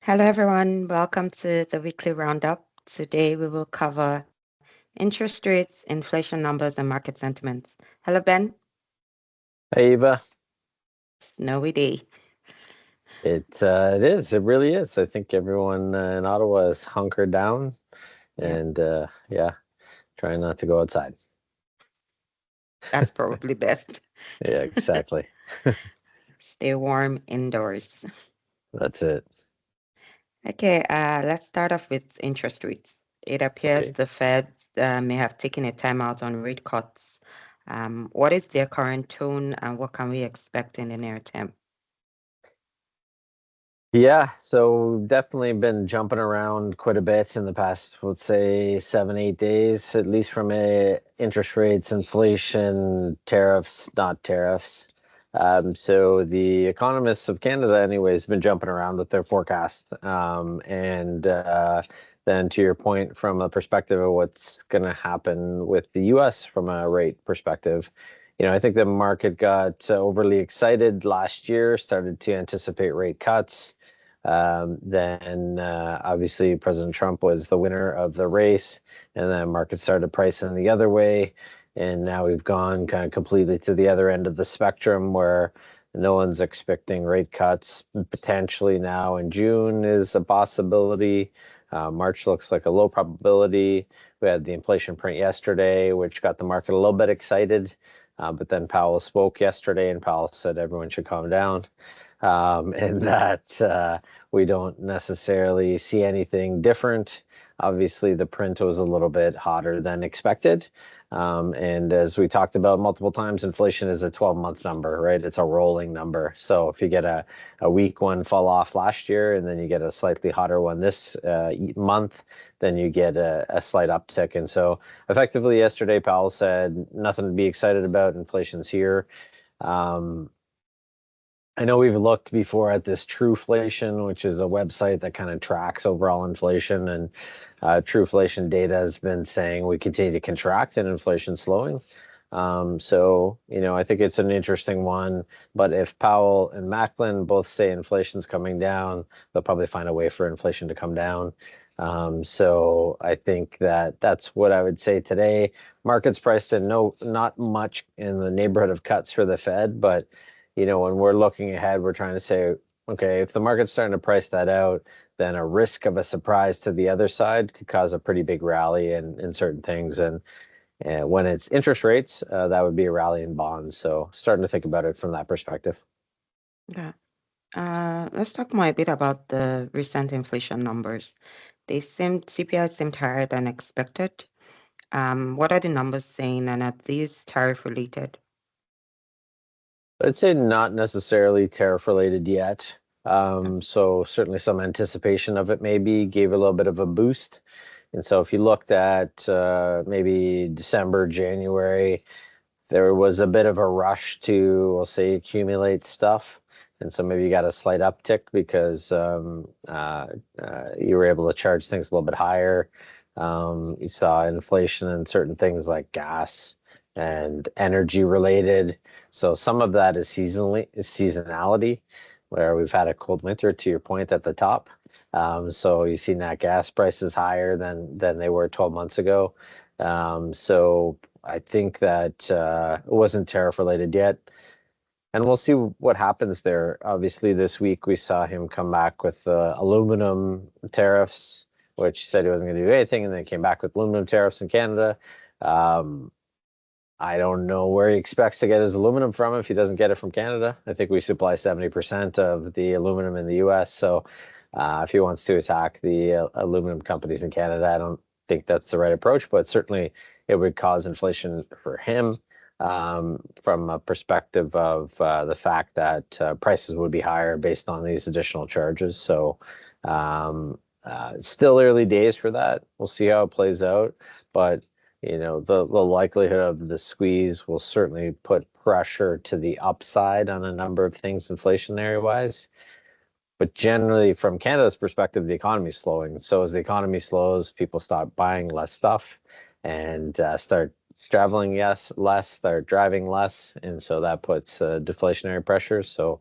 Hello, everyone. Welcome to the weekly roundup. Today, we will cover interest rates, inflation numbers, and market sentiments. Hello, Ben. Hey, Eva. Snowy day. It is. It really is. I think everyone in Ottawa is hunkered down Yeah, and yeah, trying not to go outside. that's probably best. Yeah, exactly. Stay warm indoors. That's it. Okay, let's start off with interest rates. It appears Okay. the Fed may have taken a timeout on rate cuts. What is their current tone, and what can we expect in the near term? Yeah, so definitely been jumping around quite a bit in the past, let's say 7, 8 days, at least from a interest rates, inflation, tariffs, not tariffs. So the economists of Canada, anyways, been jumping around with their forecast. And then to your point, from a perspective of what's going to happen with the U.S. from a rate perspective, I think the market got overly excited last year, started to anticipate rate cuts. Then obviously President Trump was the winner of the race, and then markets started pricing the other way. And now we've gone kind of completely to the other end of the spectrum where no one's expecting rate cuts. Potentially now in June is a possibility. March looks like a low probability. We had the inflation print yesterday, which got the market a little bit excited. But then Powell spoke yesterday, and Powell said everyone should calm down, and that we don't necessarily see anything different. Obviously, the print was a little bit hotter than expected. And as we talked about multiple times, inflation is a 12-month number, right? It's a rolling number. So if you get a weak one fall off last year and then you get a slightly hotter one this month, then you get a slight uptick. And so effectively yesterday, Powell said nothing to be excited about. Inflation's here. Um, I know we've looked before at this Trueflation, which is a website that kind of tracks overall inflation, and Trueflation data has been saying we continue to contract and inflation slowing. So, I think it's an interesting one. But if Powell and Macklin both say inflation's coming down, they'll probably find a way for inflation to come down. So I think that that's what I would say today. Markets priced in not much in the neighborhood of cuts for the Fed, but when we're looking ahead, we're trying to say, okay, if the market's starting to price that out, then a risk of a surprise to the other side could cause a pretty big rally in certain things. And when it's interest rates, that would be a rally in bonds. So starting to think about it from that perspective. Yeah. Let's talk more a bit about the recent inflation numbers. CPI seemed higher than expected. What are the numbers saying, and are these tariff related? I'd say not necessarily tariff related yet. So certainly some anticipation of it maybe gave a little bit of a boost. And so if you looked at maybe December, January, there was a bit of a rush to, we'll say, accumulate stuff. And so maybe you got a slight uptick because you were able to charge things a little bit higher. You saw inflation in certain things like gas and energy related. So some of that is seasonality, where we've had a cold winter, to your point at the top. So you see nat gas prices higher than they were 12 months ago. So I think that it wasn't tariff related yet. And we'll see what happens there. Obviously, this week we saw him come back with aluminum tariffs, which he said he wasn't going to do anything, and then came back with aluminum tariffs in Canada. Um, I don't know where he expects to get his aluminum from if he doesn't get it from Canada. I think we supply 70% of the aluminum in the US. So if he wants to attack the aluminum companies in Canada, I don't think that's the right approach, but certainly it would cause inflation for him, from a perspective of the fact that prices would be higher based on these additional charges. So it's still early days for that. We'll see how it plays out. But the likelihood of the squeeze will certainly put pressure to the upside on a number of things inflationary wise. But generally, from Canada's perspective, the economy is slowing. So as the economy slows, people stop buying less stuff and start traveling less, start driving less. And so that puts deflationary pressures. So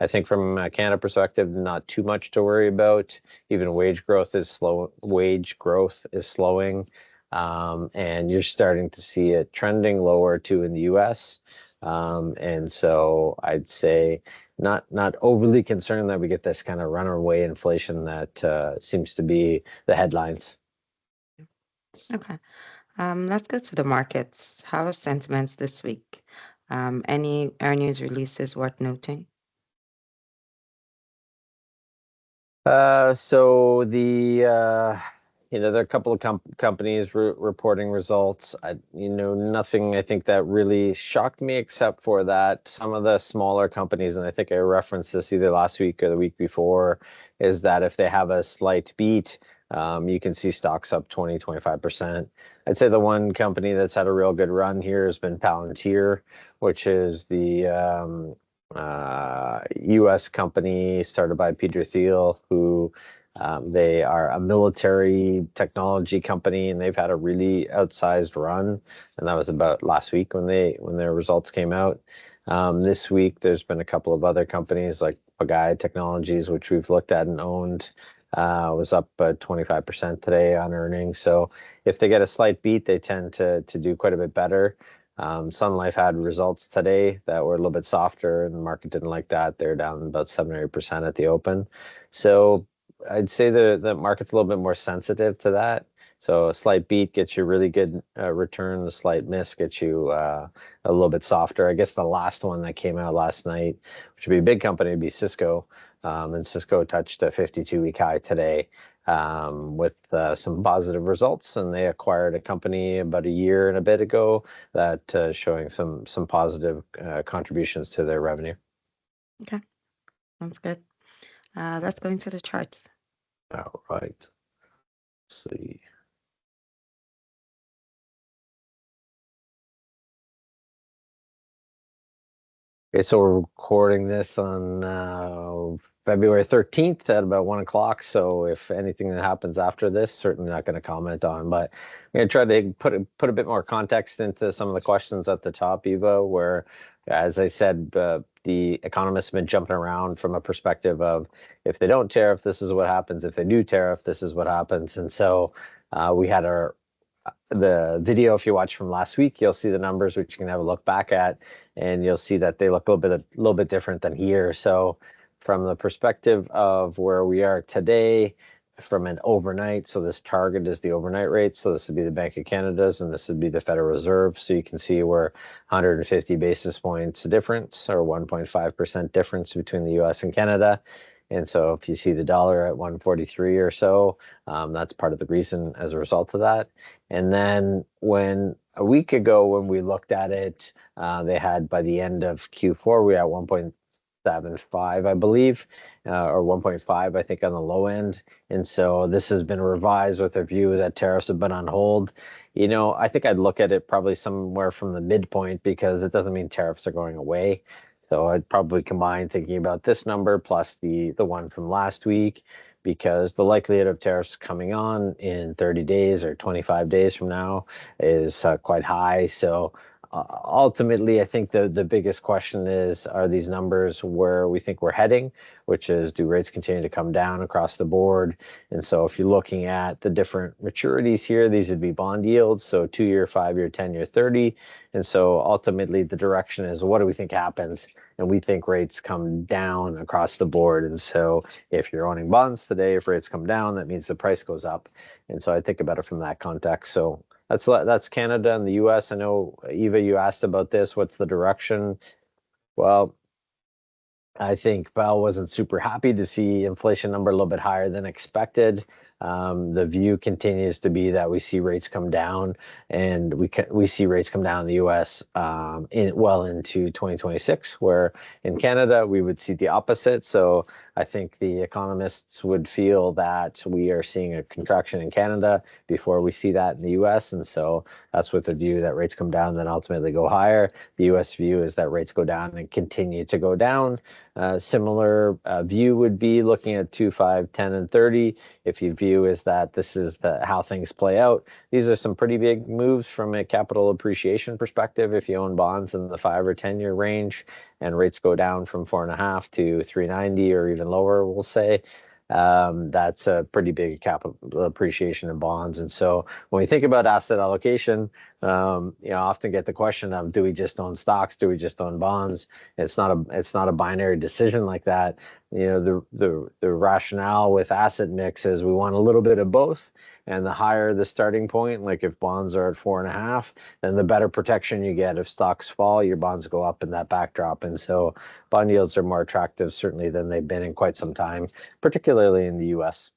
I think from a Canada perspective, not too much to worry about. Even wage growth is slow. Wage growth is slowing, and you're starting to see it trending lower too in the U.S. And so I'd say not overly concerned that we get this kind of runaway inflation that seems to be the headlines. Okay. Let's go to the markets. How are sentiments this week? Any earnings releases worth noting? So there are a couple of companies reporting results. Nothing I think that really shocked me except for that some of the smaller companies, and I think I referenced this either last week or the week before, is that if they have a slight beat, you can see stocks up 20-25%. I'd say the one company that's had a real good run here has been Palantir, which is the U.S. company started by Peter Thiel, who they are a military technology company, and they've had a really outsized run. And that was about last week when their results came out. This week, there's been a couple of other companies like Pagaya Technologies, which we've looked at and owned. Was up 25% today on earnings. So if they get a slight beat, they tend to do quite a bit better. Sun Life had results today that were a little bit softer, and the market didn't like that. They're down about 7 or 8% at the open. So I'd say the market's a little bit more sensitive to that. So a slight beat gets you really good return. A slight miss gets you a little bit softer. I guess the last one that came out last night, which would be a big company, would be Cisco. And Cisco touched a 52-week high today with some positive results. And they acquired a company about a year and a bit ago that showing some positive contributions to their revenue. Okay, sounds good. Let's go into the charts. All right. Let's see. Okay, so we're recording this on February 13th at about 1 o'clock. So if anything that happens after this, certainly not going to comment on. But I'm going to try to put a bit more context into some of the questions at the top, Eva, where, as I said, the economists have been jumping around from a perspective of if they don't tariff, this is what happens. If they do tariff, this is what happens. And so we had the video, if you watch from last week, you'll see the numbers, which you can have a look back at, and you'll see that they look a little bit different than here. So from the perspective of where we are today, from an overnight, so this target is the overnight rate. So this would be the Bank of Canada's, and this would be the Federal Reserve. So you can see we're 150 basis points difference, or 1.5% difference between the US and Canada. And so if you see the dollar at 143 or so, that's part of the reason as a result of that. And then when a week ago, when we looked at it, they had by the end of Q4, we had 1.75, I believe, or 1.5, I think, on the low end. And so this has been revised with a view that tariffs have been on hold. I think I'd look at it probably somewhere from the midpoint because it doesn't mean tariffs are going away. So I'd probably combine thinking about this number plus the one from last week, because the likelihood of tariffs coming on in 30 days or 25 days from now is quite high. So ultimately, I think the biggest question is, are these numbers where we think we're heading, which is, do rates continue to come down across the board? And so if you're looking at the different maturities here, these would be bond yields, so 2-year, 5-year, 10-year, 30. And so ultimately, the direction is, what do we think happens? And we think rates come down across the board. And so if you're owning bonds today, if rates come down, that means the price goes up. And so I think about it from that context. So that's Canada and the US. I know, Eva, you asked about this. What's the direction? Well, I think Bell wasn't super happy to see inflation number a little bit higher than expected. The view continues to be that we see rates come down, and we see rates come down in the U.S. Well into 2026, where in Canada we would see the opposite. So I think the economists would feel that we are seeing a contraction in Canada before we see that in the U.S. And so that's with the view that rates come down, then ultimately go higher. The U.S. view is that rates go down and continue to go down. Similar view would be looking at 2, 5, 10, and 30. If you view is that this is how things play out. These are some pretty big moves from a capital appreciation perspective. If you own bonds in the 5 or 10 year range, and rates go down from 4.5 to 3.90 or even lower, we'll say, that's a pretty big capital appreciation in bonds. And so when we think about asset allocation, often get the question of, do we just own stocks? Do we just own bonds? It's not a binary decision like that. The rationale with asset mix is we want a little bit of both. And the higher the starting point, like if bonds are at 4.5, then the better protection you get. If stocks fall, your bonds go up in that backdrop. And so bond yields are more attractive, certainly, than they've been in quite some time, particularly in the US.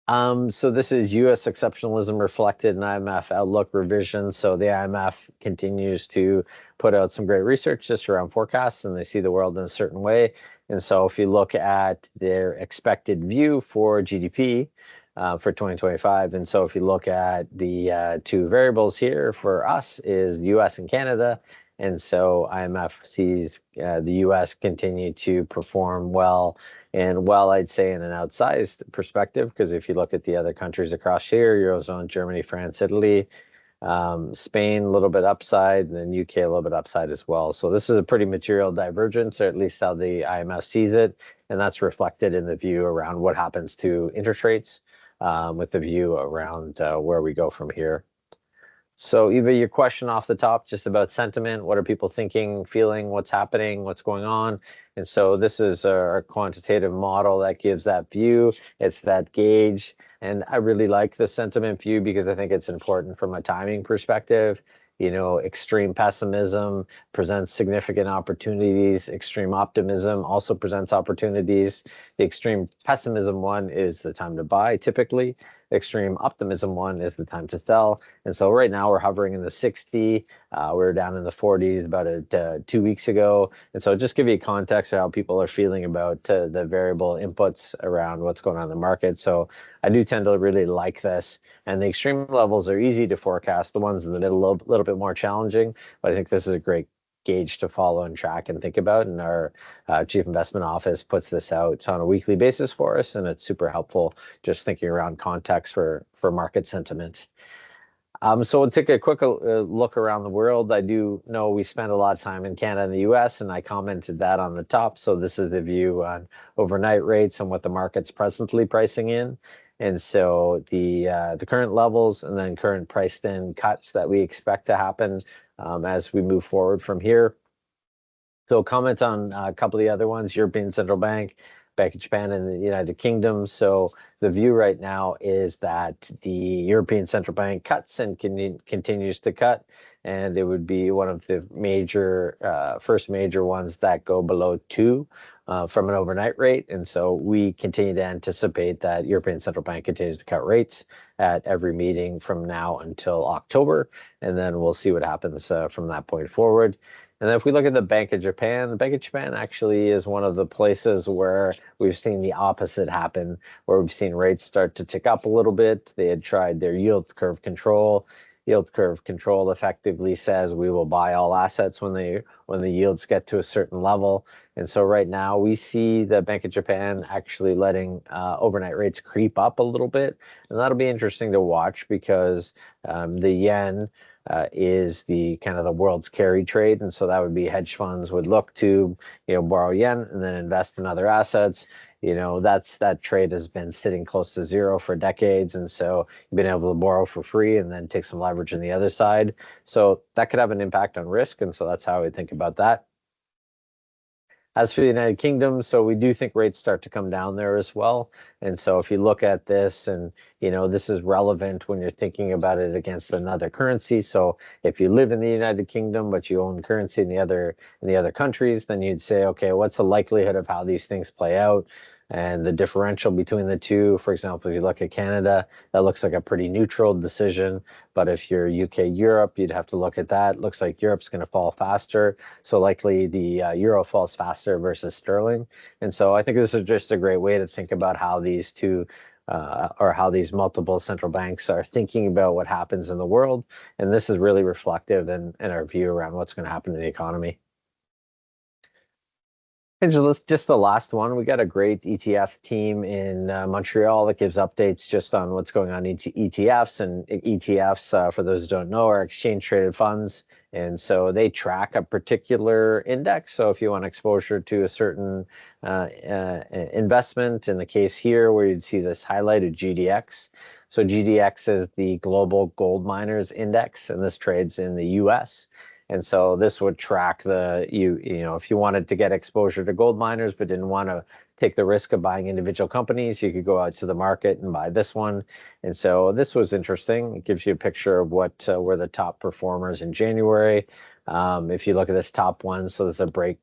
So this is U.S. exceptionalism reflected in IMF outlook revision. So the IMF continues to put out some great research just around forecasts, and they see the world in a certain way. And so if you look at their expected view for GDP for 2025, and so if you look at the two variables here for us is U.S. and Canada. And so IMF sees the U.S. continue to perform well, and well, I'd say in an outsized perspective, because if you look at the other countries across here, Eurozone, Germany, France, Italy, Spain, a little bit upside, and then UK a little bit upside as well. So this is a pretty material divergence, or at least how the IMF sees it, and that's reflected in the view around what happens to interest rates, with the view around where we go from here. So, Eva, your question off the top, just about sentiment. What are people thinking, feeling, what's happening, what's going on? And so this is our quantitative model that gives that view. It's that gauge. And I really like the sentiment view because I think it's important from a timing perspective. Extreme pessimism presents significant opportunities. Extreme optimism also presents opportunities. The extreme pessimism one is the time to buy, typically. The extreme optimism one is the time to sell. And so right now we're hovering in the 60. We were down in the 40s about 2 weeks ago. And so just give you context of how people are feeling about the variable inputs around what's going on in the market. So I do tend to really like this. And the extreme levels are easy to forecast. The ones in the middle, a little bit more challenging. But I think this is a great gauge to follow and track and think about. And our chief investment office puts this out on a weekly basis for us. And it's super helpful just thinking around context for market sentiment. So we'll take a quick look around the world. I do know we spend a lot of time in Canada and the US, and I commented that on the top. So this is the view on overnight rates and what the market's presently pricing in. And so the current levels and then current priced in cuts that we expect to happen as we move forward from here. So comment on a couple of the other ones, European Central Bank, Bank of Japan, and the United Kingdom. So the view right now is that the European Central Bank cuts and continues to cut, and it would be one of the first major ones that go below 2 from an overnight rate. And so we continue to anticipate that European Central Bank continues to cut rates at every meeting from now until October, and then we'll see what happens from that point forward. And then if we look at the Bank of Japan, the Bank of Japan actually is one of the places where we've seen the opposite happen, where we've seen rates start to tick up a little bit. They had tried their yield curve control. Yield curve control effectively says we will buy all assets when the yields get to a certain level. And so right now we see the Bank of Japan actually letting overnight rates creep up a little bit. And that'll be interesting to watch because the yen is the kind of the world's carry trade. And so that would be hedge funds would look to, borrow yen and then invest in other assets. That trade has been sitting close to zero for decades. And so you've been able to borrow for free and then take some leverage on the other side. So that could have an impact on risk. And so that's how I think about that. As for the United Kingdom, so we do think rates start to come down there as well. And so if you look at this and, this is relevant when you're thinking about it against another currency. So if you live in the United Kingdom, but you own currency in the other countries, then you'd say, okay, what's the likelihood of how these things play out? And the differential between the two, for example, if you look at Canada, that looks like a pretty neutral decision. But if you're UK, Europe, you'd have to look at that. Looks like Europe's going to fall faster. So likely the euro falls faster versus sterling. And so I think this is just a great way to think about how these two or how these multiple central banks are thinking about what happens in the world. And this is really reflective in our view around what's going to happen to the economy. And just the last one, we got a great ETF team in Montreal that gives updates just on what's going on in ETFs. And ETFs, for those who don't know, are exchange traded funds. And so they track a particular index. So if you want exposure to a certain investment, in the case here, where you'd see this highlighted GDX. So GDX is the Global Gold Miners Index, and this trades in the US. And so this would track the if you wanted to get exposure to gold miners but didn't want to take the risk of buying individual companies, you could go out to the market and buy this one. And so this was interesting. It gives you a picture of what were the top performers in January. If you look at this top one, so there's a break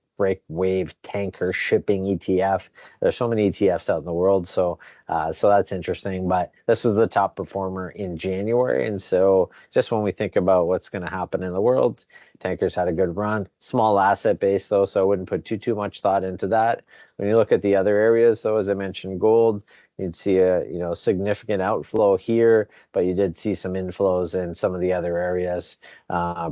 wave tanker shipping ETF. There's so many ETFs out in the world, so that's interesting. But this was the top performer in January, and so just when we think about what's going to happen in the world, tankers had a good run. Small asset base though, so I wouldn't put too much thought into that. When you look at the other areas though, as I mentioned, gold, you'd see a significant outflow here, but you did see some inflows in some of the other areas,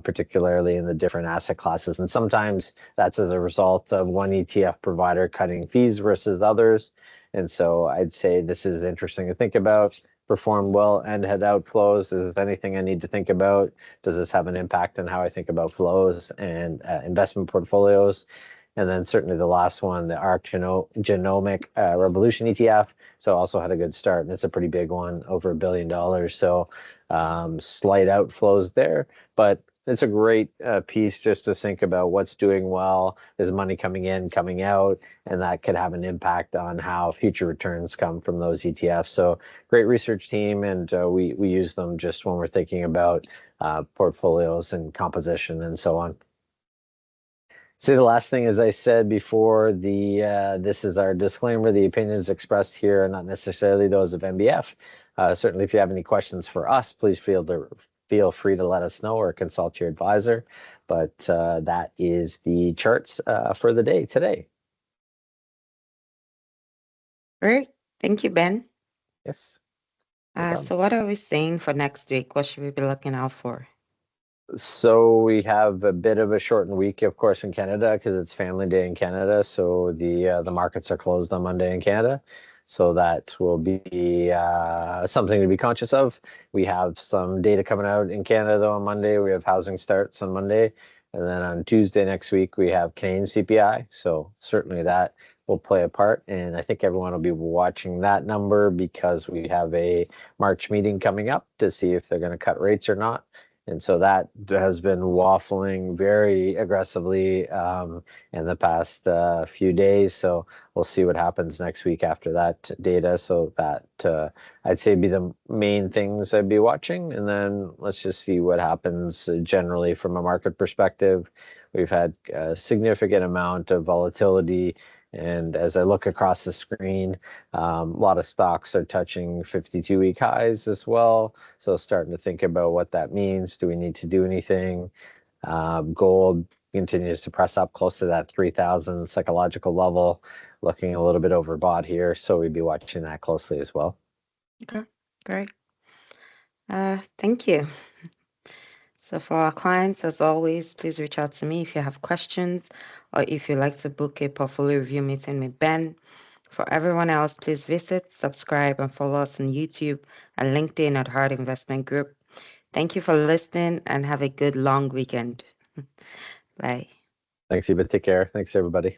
particularly in the different asset classes. And sometimes that's as a result of one ETF provider cutting fees versus others. And so I'd say this is interesting to think about. Performed well and had outflows. Is there anything I need to think about? Does this have an impact on how I think about flows and investment portfolios? And then certainly the last one, the ARC Genomic Revolution ETF. So also had a good start, and it's a pretty big one, over $1 billion. So slight outflows there, but it's a great piece just to think about what's doing well. Is money coming in, coming out, and that could have an impact on how future returns come from those ETFs. So great research team, and we use them just when we're thinking about portfolios and composition and so on. See, the last thing, as I said before, this is our disclaimer. The opinions expressed here are not necessarily those of MBF. Certainly, if you have any questions for us, please feel free to let us know or consult your advisor. But that is the charts for the day today. Great. Thank you, Ben. Yes, no problem. So what are we seeing for next week? What should we be looking out for? So we have a bit of a shortened week, of course, in Canada because it's Family Day in Canada. So the markets are closed on Monday in Canada. So that will be something to be conscious of. We have some data coming out in Canada though on Monday. We have housing starts on Monday, and then on Tuesday next week we have Canadian CPI. So certainly that will play a part, and I think everyone will be watching that number because we have a March meeting coming up to see if they're going to cut rates or not. And so that has been waffling very aggressively in the past few days. So we'll see what happens next week after that data. So that I'd say be the main things I'd be watching. And then let's just see what happens generally from a market perspective. We've had a significant amount of volatility. And as I look across the screen, a lot of stocks are touching 52-week highs as well. So starting to think about what that means. Do we need to do anything? Gold continues to press up close to that 3,000 psychological level, looking a little bit overbought here. So we'd be watching that closely as well. Okay, great. Thank you. So for our clients, as always, please reach out to me if you have questions or if you'd like to book a portfolio review meeting with Ben. For everyone else, please visit, subscribe, and follow us on YouTube and LinkedIn at Hart Investment Group. Thank you for listening and have a good long weekend. Bye. Thanks, Eva. Take care. Thanks, everybody.